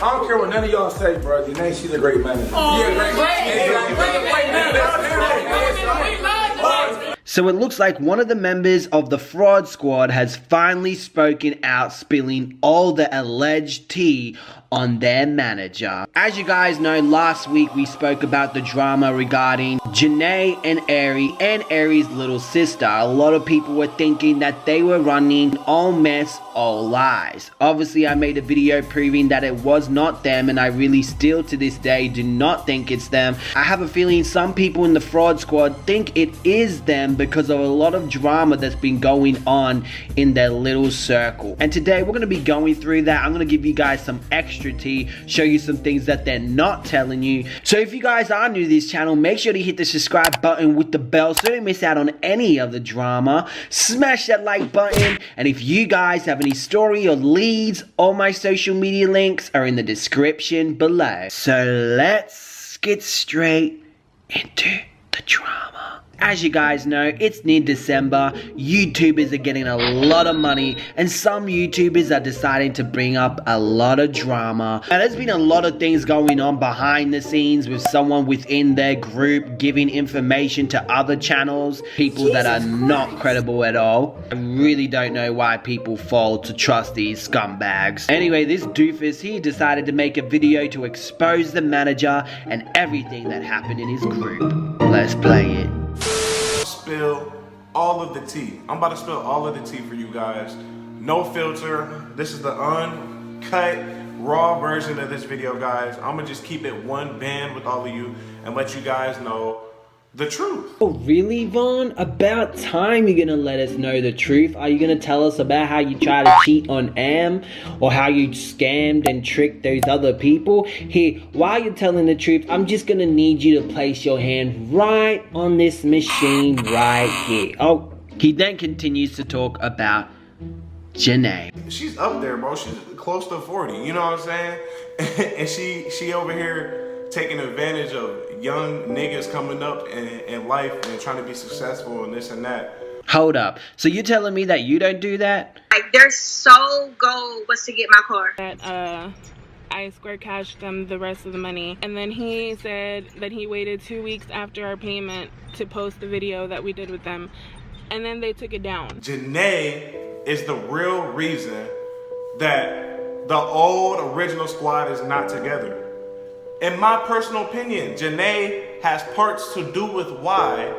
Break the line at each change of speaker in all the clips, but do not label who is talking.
I don't care what none of y'all say, bro. Janae, she's a great manager.
So it looks like one of the members of the fraud squad has finally spoken out, spilling all the alleged tea on their manager. As you guys know, last week we spoke about the drama regarding Janae and Airi and Airi's little sister. A lot of people were thinking that they were running all mess, all lies. Obviously, I made a video proving that it was not them, and I really still to this day do not think it's them. I have a feeling some people in the fraud squad think it is them because of a lot of drama that's been going on in their little circle. And today we're going to be going through that. I'm going to give you guys some extra tea, show you some things that they're not telling you. So if you guys are new to this channel, make sure to hit the subscribe button with the bell so you don't miss out on any of the drama. Smash that like button, and if you guys have any story or leads, all my social media links are in the description below. So let's get straight into the drama. As you guys know, it's near December, YouTubers are getting a lot of money, and some YouTubers are deciding to bring up a lot of drama. Now, there's been a lot of things going on behind the scenes with someone within their group giving information to other channels, people that are not credible at all. I really don't know why people fall to trust these scumbags. Anyway, this doofus, he decided to make a video to expose the manager and everything that happened in his group. Let's play it.
Spill all of the tea. I'm about to spill all of the tea for you guys. No filter. This is the uncut, raw version of this video, guys. I'm gonna just keep it one band with all of you and let you guys know the truth.
Oh, really, Vaughn? About time you're gonna let us know the truth. Are you gonna tell us about how you tried to cheat on Am? Or how you scammed and tricked those other people? Here, while you're telling the truth, I'm just gonna need you to place your hand right on this machine right here. Oh, he then continues to talk about Janae.
She's up there, bro. She's close to 40, you know what I'm saying? And she over here taking advantage of young niggas coming up in life and trying to be successful and this and that.
Hold up. So you're telling me that you don't do that?
Like, their sole goal was to get my car.
That I square cashed them the rest of the money, and then he said that he waited 2 weeks after our payment to post the video that we did with them, and then they took it down.
Janae is the real reason that the old original squad is not together. In my personal opinion, Janae has parts to do with why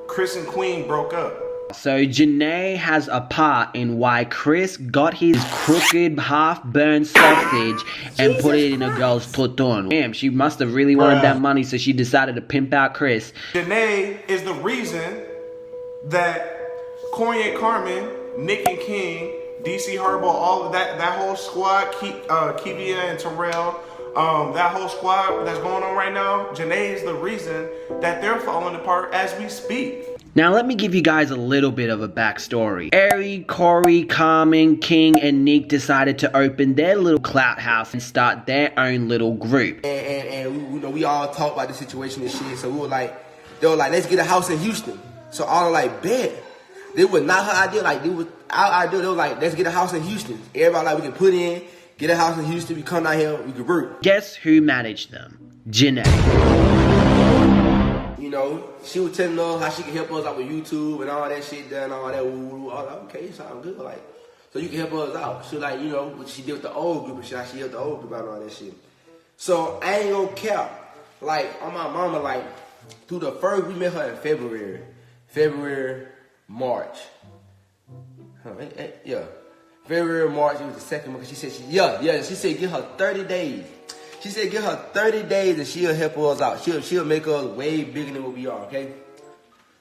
Chris and Queen broke up.
So Janae has a part in why Chris got his crooked half-burned sausage and put it in a girl's tuton. Damn, she must have really wanted that money, so she decided to pimp out Chris.
Janae is the reason that Corey and Carmen, Nick and King, DC Herbo, all of that whole squad, Kivia and Terrell, that whole squad that's going on right now, Janae is the reason that they're falling apart as we speak.
Now let me give you guys a little bit of a backstory. Airi, Corey, Carmen, King, and Nick decided to open their little clout house and start their own little group.
And you know, we all talked about the situation and shit, so we were like, they were like, let's get a house in Houston. So all like, bet. It was not her idea, like, it was our idea. They were like, let's get a house in Houston. Everybody like, we can put in, get a house in Houston, we come down here, we can work.
Guess who managed them? Janae.
You know, she was telling us how she can help us out with YouTube and all that shit done, all that woo. I was like, okay, sound good. Like, so you can help us out. She was like, you know, what she did with the old group and shit, how she helped the old group out and all that shit. So I ain't gonna care. Like, on my mama, like, through the first, we met her in February, March. Yeah. February, March, it was the second month. She said, she said give her 30 days. She said give her 30 days and she'll help us out. She'll make us way bigger than what we are, okay?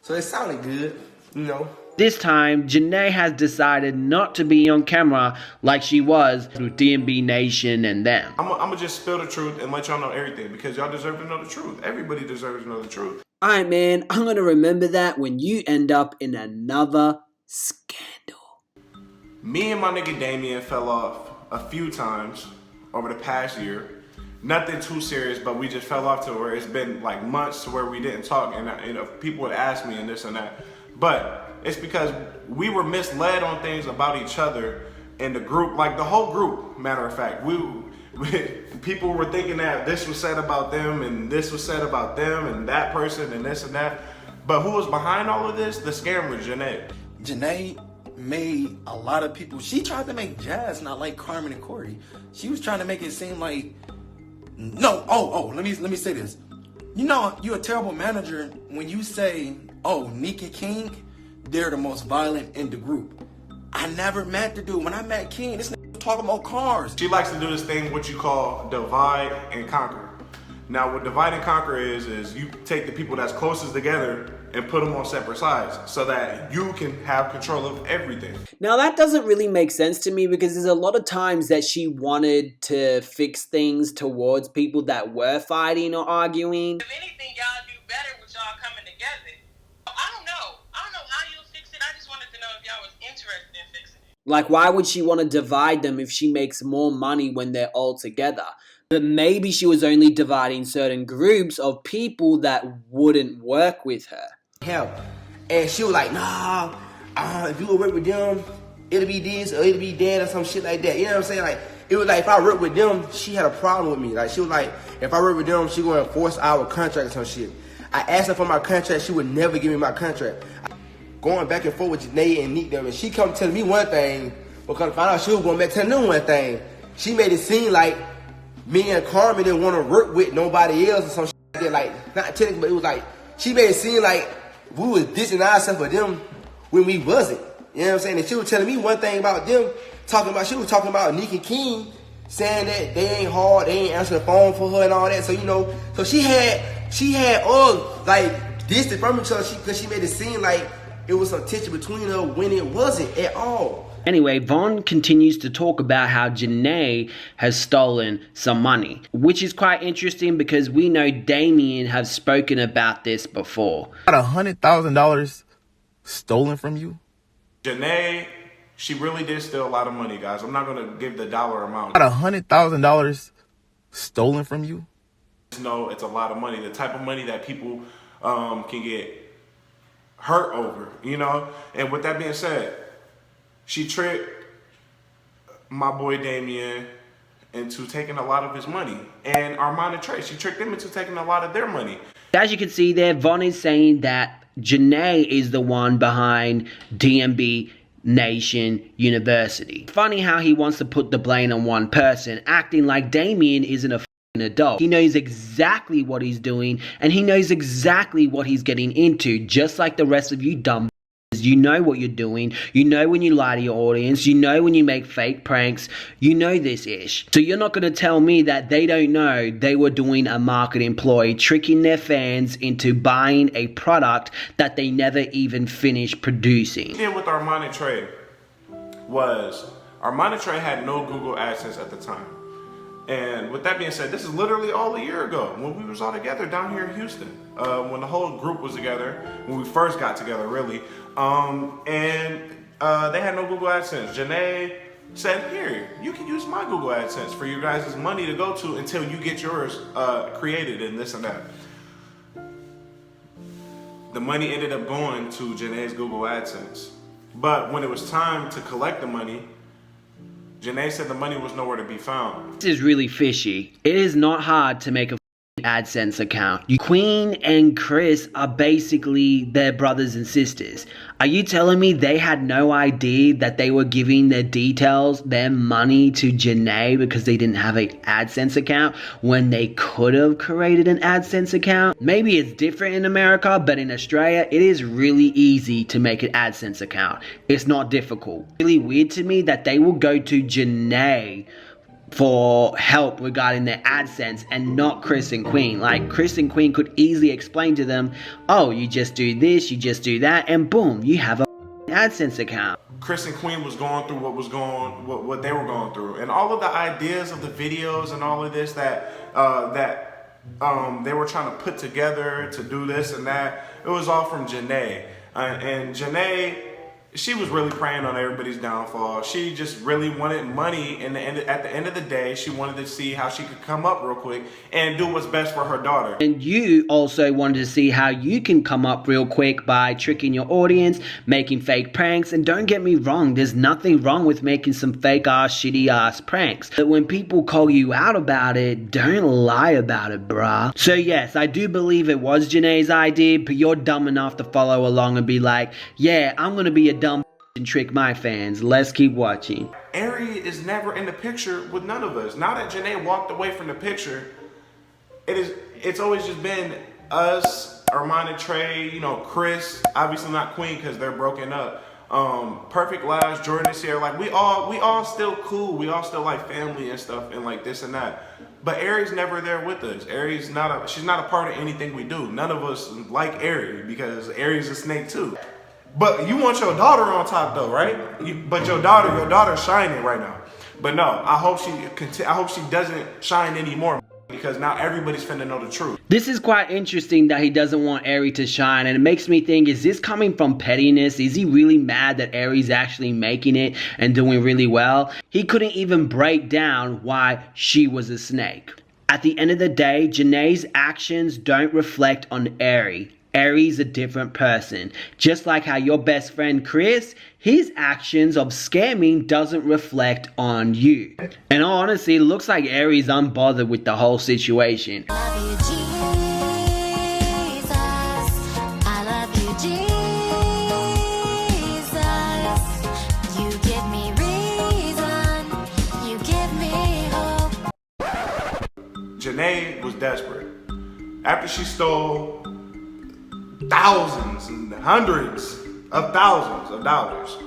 So it sounded good, you know.
This time, Janae has decided not to be on camera like she was with DMB Nation and them.
I'm gonna just spill the truth and let y'all know everything because y'all deserve to know the truth. Everybody deserves to know the truth.
Alright, man, I'm gonna remember that when you end up in another scandal.
Me and my nigga Damien fell off a few times over the past year. Nothing too serious, but we just fell off to where it's been like months to where we didn't talk, and you know, people would ask me and this and that. But it's because we were misled on things about each other in the group, like the whole group, matter of fact. people were thinking that this was said about them and this was said about them and that person and this and that. But who was behind all of this? The scammer, Janae.
Janae made a lot of people, she tried to make Jazz not like Carmen and Corey. She was trying to make it seem like, no, let me say this. You know, you're a terrible manager when you say, oh, Nick and King, they're the most violent in the group. I never met the dude. When I met King, this nigga was talking about cars.
She likes to do this thing, what you call divide and conquer. Now, what divide and conquer is you take the people that's closest together and put them on separate sides so that you can have control of everything.
Now that doesn't really make sense to me because there's a lot of times that she wanted to fix things towards people that were fighting or arguing.
If anything, y'all do better with y'all coming together. I don't know how you'll fix it. I just wanted to know if y'all was interested in fixing it.
Like, why would she want to divide them if she makes more money when they're all together? But maybe she was only dividing certain groups of people that wouldn't work with her.
Help. And she was like, nah, if you would work with them, it'll be this or it'll be that or some shit like that. You know what I'm saying? Like, it was like if I work with them, she had a problem with me. Like, she was like, if I work with them, she gonna enforce our contract or some shit. I asked her for my contract, she would never give me my contract. Going back and forth with Janae and Nick them, and she come telling me one thing, but come to find out she was going back telling them one thing. She made it seem like me and Carmen didn't want to work with nobody else or some shit like that. Like, not technically, but it was like, she made it seem like we was dissing ourselves for them when we wasn't. You know what I'm saying? And she was telling me one thing about them, she was talking about Nick and King, saying that they ain't hard, they ain't answering the phone for her and all that. So, you know, so she had all, like, distance from each other because she made it seem like it was some tension between her when it wasn't at all.
Anyway, Von continues to talk about how Janae has stolen some money, which is quite interesting because we know Damien has spoken about this before.
$100,000 stolen from you?
Janae, she really did steal a lot of money, guys. I'm not going to give the dollar amount.
$100,000 stolen from you?
No, it's a lot of money. The type of money that people can get hurt over, you know? And with that being said, she tricked my boy Damien into taking a lot of his money. And Armand and Trey, she tricked them into taking a lot of their money.
As you can see there, Von is saying that Janae is the one behind DMB Nation University. Funny how he wants to put the blame on one person, acting like Damien isn't a adult. He knows exactly what he's doing and he knows exactly what he's getting into, just like the rest of you dumb. You know what you're doing, you know when you lie to your audience, you know when you make fake pranks, you know this ish. So you're not going to tell me that they don't know they were doing a marketing ploy, tricking their fans into buying a product that they never even finished producing.
What we did with Armand and Trey was, Armand and Trey had no Google AdSense at the time. And with that being said, this is literally all a year ago when we was all together down here in Houston. When the whole group was together, when we first got together, really. They had no Google AdSense. Janae said, here, you can use my Google AdSense for your guys' money to go to until you get yours created and this and that. The money ended up going to Janae's Google AdSense. But when it was time to collect the money, Janae said the money was nowhere to be found.
This is really fishy. It is not hard to make a AdSense account. Queen and Chris are basically their brothers and sisters. Are you telling me they had no idea that they were giving their details, their money to Janae because they didn't have an AdSense account when they could have created an AdSense account? Maybe it's different in America, but in Australia, it is really easy to make an AdSense account. It's not difficult. It's really weird to me that they will go to Janae for help regarding their AdSense and not Chris and Queen. Like, Chris and Queen could easily explain to them, oh, you just do this, you just do that, and boom, you have a AdSense account.
Chris and Queen was going through what they were going through, and all of the ideas of the videos and all of this that they were trying to put together to do this and that, it was all from Janae. And Janae, she was really preying on everybody's downfall. She just really wanted money, and at the end of the day, she wanted to see how she could come up real quick and do what's best for her daughter.
And you also wanted to see how you can come up real quick by tricking your audience, making fake pranks. And don't get me wrong, there's nothing wrong with making some fake ass, shitty ass pranks. But when people call you out about it, don't lie about it, bruh. So yes, I do believe it was Janae's idea, but you're dumb enough to follow along and be like, yeah, I'm gonna be a dumb and trick my fans. Let's keep watching.
Airi is never in the picture with none of us. Now that Janae walked away from the picture, it's always just been us, Armand and Trey, you know, Chris, obviously not Queen because they're broken up. Perfect Last, Jordan is here. Like we all still cool. We all still like family and stuff and like this and that. But Airi's never there with us. Airi's she's not a part of anything we do. None of us like Airi because Airi's a snake too. But you want your daughter on top though, right? But your daughter's shining right now. But no, I hope she doesn't shine anymore because now everybody's finna know the truth.
This is quite interesting that he doesn't want Airi to shine, and it makes me think, is this coming from pettiness? Is he really mad that Airi's actually making it and doing really well? He couldn't even break down why she was a snake. At the end of the day, Janae's actions don't reflect on Airi. Airi's a different person. Just like how your best friend Chris, his actions of scamming doesn't reflect on you. And honestly, it looks like Airi's unbothered with the whole situation.
I love you, Jesus. You give me reason. You give me hope.
Janae was desperate. After she stole thousands and hundreds of thousands of dollars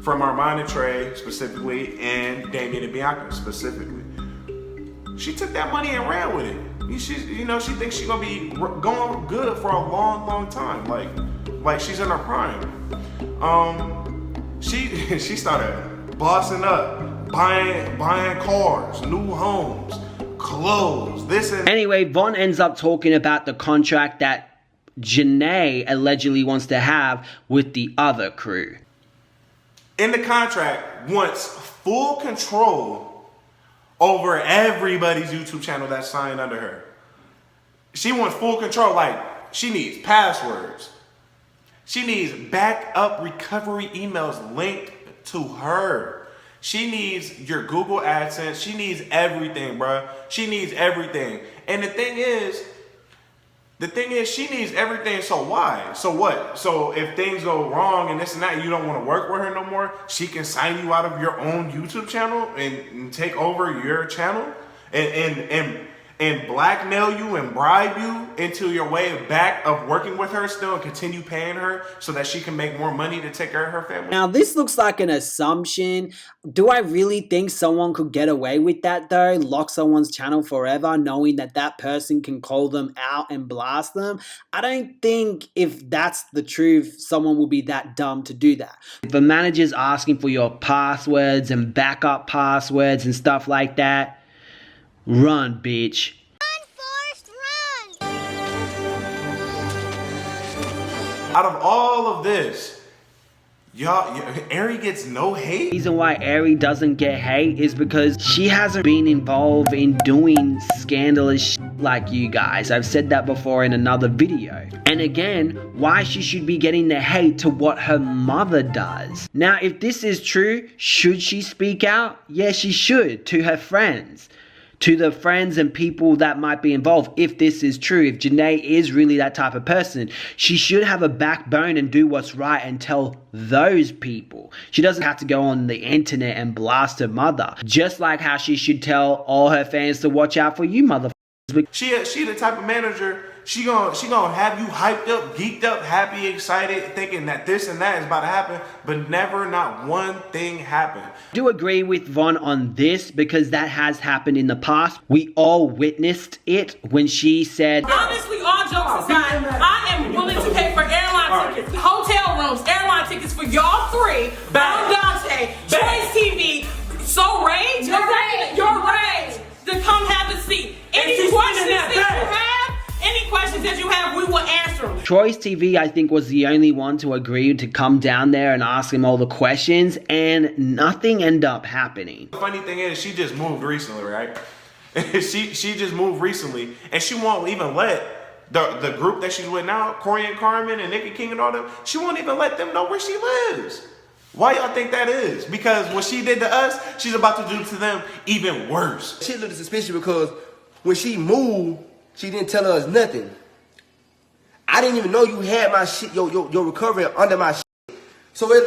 from Armand and Trey specifically, and Damien and Bianca specifically, she took that money and ran with it. She thinks she's gonna be going good for a long, long time. Like she's in her prime. She started bossing up, buying cars, new homes, clothes, this and.
Anyway, Von ends up talking about the contract that Janae allegedly wants to have with the other crew.
In the contract, wants full control over everybody's YouTube channel that's signed under her. She wants full control. Like, she needs passwords. She needs backup recovery emails linked to her. She needs your Google AdSense. She needs everything, bruh. She needs everything. And the thing is, she needs everything, so why? So what? So if things go wrong and this and that, you don't want to work with her no more, she can sign you out of your own YouTube channel and take over your channel and blackmail you and bribe you into your way back of working with her still and continue paying her so that she can make more money to take care of her family.
Now, this looks like an assumption. Do I really think someone could get away with that though? Lock someone's channel forever knowing that that person can call them out and blast them? I don't think if that's the truth, someone will be that dumb to do that. If a manager's asking for your passwords and backup passwords and stuff like that, run, bitch.
Run, Forrest, run!
Out of all of this, Airi gets no hate?
The reason why Airi doesn't get hate is because she hasn't been involved in doing scandalous shit like you guys. I've said that before in another video. And again, why she should be getting the hate to what her mother does. Now, if this is true, should she speak out? Yes, she should, to her friends. To the friends and people that might be involved. If this is true, if Janae is really that type of person, she should have a backbone and do what's right and tell those people. She doesn't have to go on the internet and blast her mother. Just like how she should tell all her fans to watch out for you, motherfuckers.
She the type of manager, she gonna have you hyped up, geeked up, happy, excited, thinking that this and that is about to happen, but never not one thing happened.
I do agree with Von on this because that has happened in the past. We all witnessed it when she said,
Honestly, all jokes aside, I am willing to pay for airline tickets, hotel rooms, airline tickets for y'all three, Dante, Choice TV, So Ray, your Ray, to come have a seat. Any questions that you have, we will answer them.
Troy's TV, I think, was the only one to agree to come down there and ask him all the questions, and nothing ended up happening.
The funny thing is, she just moved recently, right? she just moved recently, and she won't even let the group that she's with now, Corey and Carmen and Nicki King and all them, she won't even let them know where she lives. Why y'all think that is? Because what she did to us, she's about to do to them even worse.
She looked suspicious because when she moved, she didn't tell us nothing. I didn't even know you had my shit, your recovery under my shit. So it's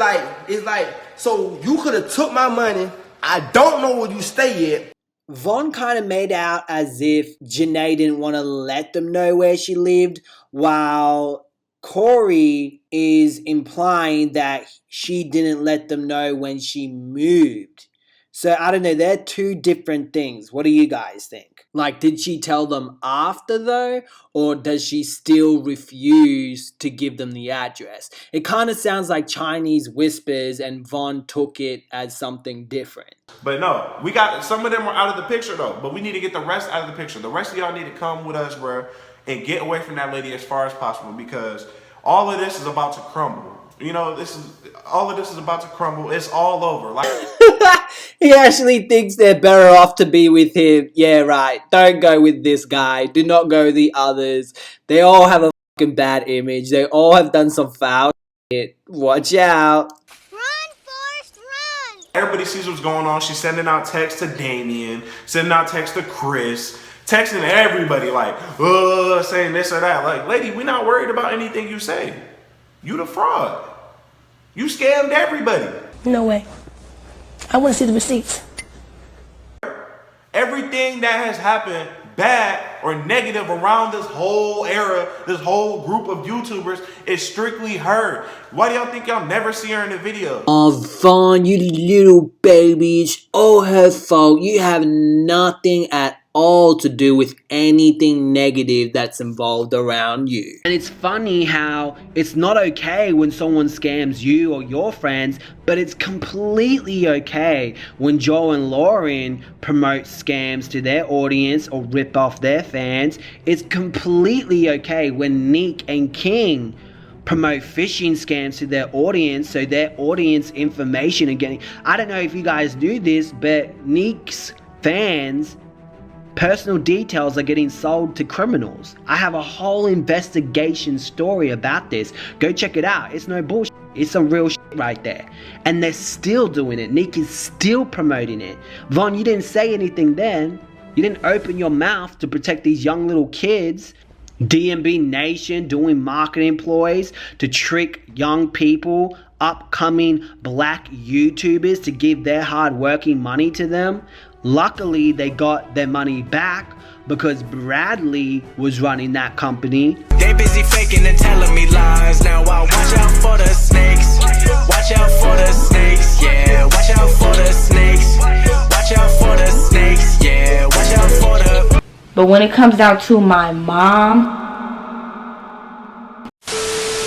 like, so you could have took my money. I don't know where you stay at.
Vonn kind of made out as if Janae didn't want to let them know where she lived, while Corey is implying that she didn't let them know when she moved. So I don't know, they're two different things. What do you guys think? Like, did she tell them after though? Or does she still refuse to give them the address? It kind of sounds like Chinese whispers and Vonn took it as something different.
But no, we got, some of them are out of the picture though, but we need to get the rest out of the picture. The rest of y'all need to come with us, bro, and get away from that lady as far as possible, because all of this is about to crumble. You know, all of this is about to crumble. It's all over. Like,
he actually thinks they're better off to be with him. Yeah, right. Don't go with this guy. Do not go with the others. They all have a fucking bad image. They all have done some foul shit. Watch out.
Run, Forrest, run!
everybody sees what's going on. She's sending out texts to Damien, sending out texts to Chris, texting everybody like, saying this or that. Like, lady, we're not worried about anything you say. You the fraud. You scammed everybody.
No way. I want to see the receipts.
Everything that has happened bad or negative around this whole era, this whole group of YouTubers is strictly her. Why do y'all think y'all never see her in the video?
Oh, Vonn, you little baby. It's all her fault. You have nothing at all to do with anything negative that's involved around you. And it's funny how it's not okay when someone scams you or your friends, but it's completely okay when Joe and Lauren promote scams to their audience or rip off their fans. It's completely okay when Nick and King promote phishing scams to their audience, so their audience information are getting... I don't know if you guys do this, but Nick's fans' personal details are getting sold to criminals. I have a whole investigation story about this. Go check it out. It's no bullshit. It's some real shit right there. And they're still doing it. Nick is still promoting it. Vonn, you didn't say anything then. You didn't open your mouth to protect these young little kids. DMB Nation doing marketing ploys to trick young people, upcoming black YouTubers, to give their hard-working money to them. Luckily, they got their money back because Bradley was running that company.
They busy faking and telling me lies. Now I watch out for the snakes. Watch out for the snakes. Yeah, watch out for the snakes. Watch out for the snakes. Yeah, watch out for the...
But when it comes down to my mom,